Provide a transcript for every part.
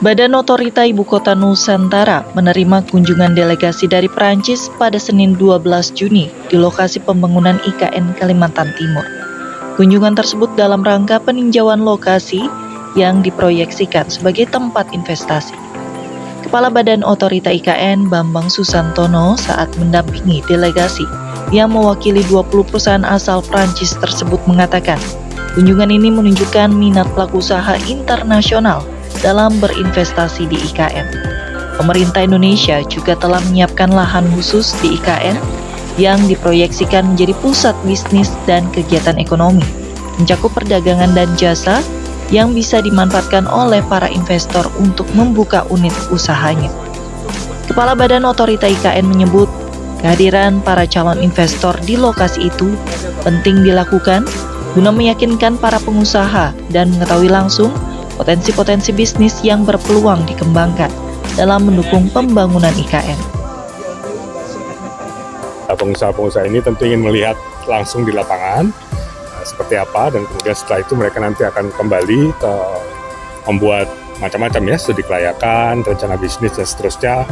Badan Otorita Ibu Kota Nusantara menerima kunjungan delegasi dari Perancis pada Senin 12 Juni di lokasi pembangunan IKN Kalimantan Timur. Kunjungan tersebut dalam rangka peninjauan lokasi yang diproyeksikan sebagai tempat investasi. Kepala Badan Otorita IKN Bambang Susantono saat mendampingi delegasi yang mewakili 20 perusahaan asal Prancis tersebut mengatakan, kunjungan ini menunjukkan minat pelaku usaha internasional dalam berinvestasi di IKN. Pemerintah Indonesia juga telah menyiapkan lahan khusus di IKN yang diproyeksikan menjadi pusat bisnis dan kegiatan ekonomi, mencakup perdagangan dan jasa yang bisa dimanfaatkan oleh para investor untuk membuka unit usahanya. Kepala Badan Otorita IKN menyebut, kehadiran para calon investor di lokasi itu penting dilakukan guna meyakinkan para pengusaha dan mengetahui langsung potensi-potensi bisnis yang berpeluang dikembangkan dalam mendukung pembangunan IKN. Pengusaha-pengusaha ini tentu ingin melihat langsung di lapangan seperti apa, dan kemudian setelah itu mereka nanti akan kembali membuat macam-macam ya, studi kelayakan, rencana bisnis dan seterusnya,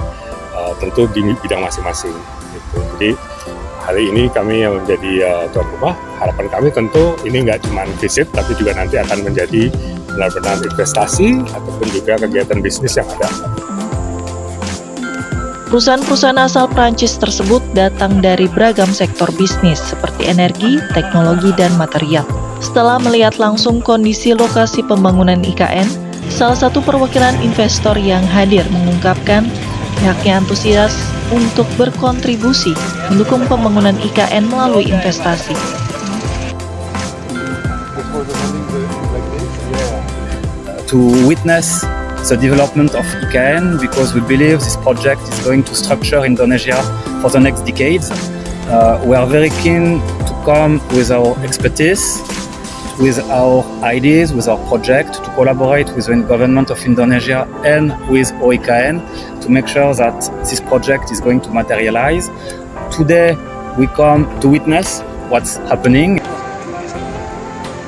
tentu di bidang masing-masing. Gitu. Jadi hari ini kami yang menjadi tuan rumah, harapan kami tentu ini nggak cuma visit, tapi juga nanti akan menjadi benar-benar investasi ataupun juga kegiatan bisnis yang ada. Perusahaan-perusahaan asal Prancis tersebut datang dari beragam sektor bisnis seperti energi, teknologi, dan material. Setelah melihat langsung kondisi lokasi pembangunan IKN, salah satu perwakilan investor yang hadir mengungkapkan pihaknya antusias untuk berkontribusi mendukung pembangunan IKN melalui investasi. To witness the development of IKN, because we believe this project is going to structure Indonesia for the next decades. We are very keen to come with our expertise, with our ideas, with our project, to collaborate with the government of Indonesia and with OIKN to make sure that this project is going to materialize. Today we come to witness what's happening.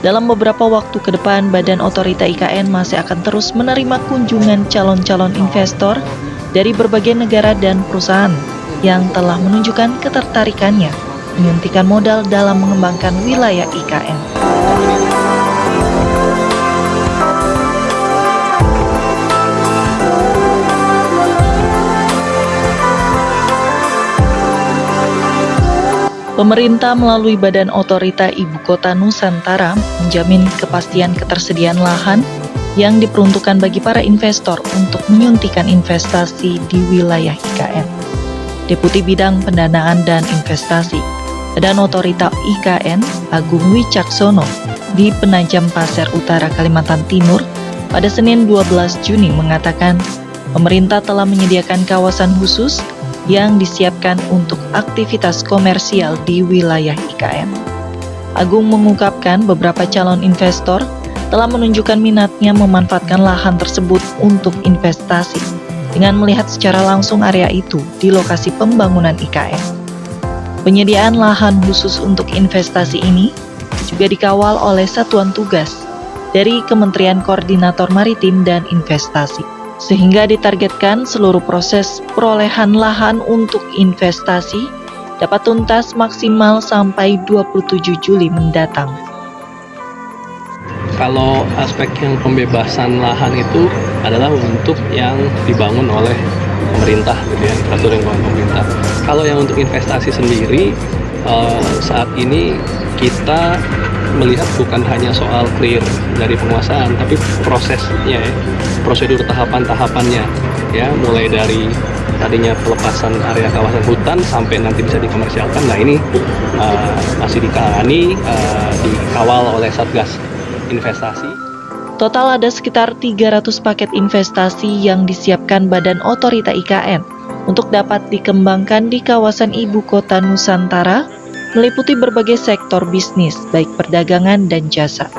Dalam beberapa waktu ke depan, Badan Otorita IKN masih akan terus menerima kunjungan calon-calon investor dari berbagai negara dan perusahaan yang telah menunjukkan ketertarikannya menyuntikkan modal dalam mengembangkan wilayah IKN. Pemerintah melalui Badan Otorita Ibu Kota Nusantara menjamin kepastian ketersediaan lahan yang diperuntukkan bagi para investor untuk menyuntikkan investasi di wilayah IKN. Deputi Bidang Pendanaan dan Investasi Badan Otorita IKN Agung Wicaksono di Penajam Pasir Utara, Kalimantan Timur pada Senin 12 Juni mengatakan pemerintah telah menyediakan kawasan khusus yang disiapkan untuk aktivitas komersial di wilayah IKN. Agung mengungkapkan beberapa calon investor telah menunjukkan minatnya memanfaatkan lahan tersebut untuk investasi dengan melihat secara langsung area itu di lokasi pembangunan IKN. Penyediaan lahan khusus untuk investasi ini juga dikawal oleh satuan tugas dari Kementerian Koordinator Maritim dan Investasi, sehingga ditargetkan seluruh proses perolehan lahan untuk investasi dapat tuntas maksimal sampai 27 Juli mendatang. Kalau aspek yang pembebasan lahan itu adalah untuk yang dibangun oleh pemerintah, gitu ya, infrastruktur yang dibangun pemerintah. Kalau yang untuk investasi sendiri, saat ini kita melihat bukan hanya soal clear dari penguasaan, tapi prosesnya, prosedur tahapan-tahapannya, ya, mulai dari tadinya pelepasan area kawasan hutan sampai nanti bisa dikomersialkan. Nah, ini masih ditangani, dikawal oleh Satgas Investasi. Total ada sekitar 300 paket investasi yang disiapkan Badan Otorita IKN untuk dapat dikembangkan di kawasan Ibu Kota Nusantara, meliputi berbagai sektor bisnis, baik perdagangan dan jasa.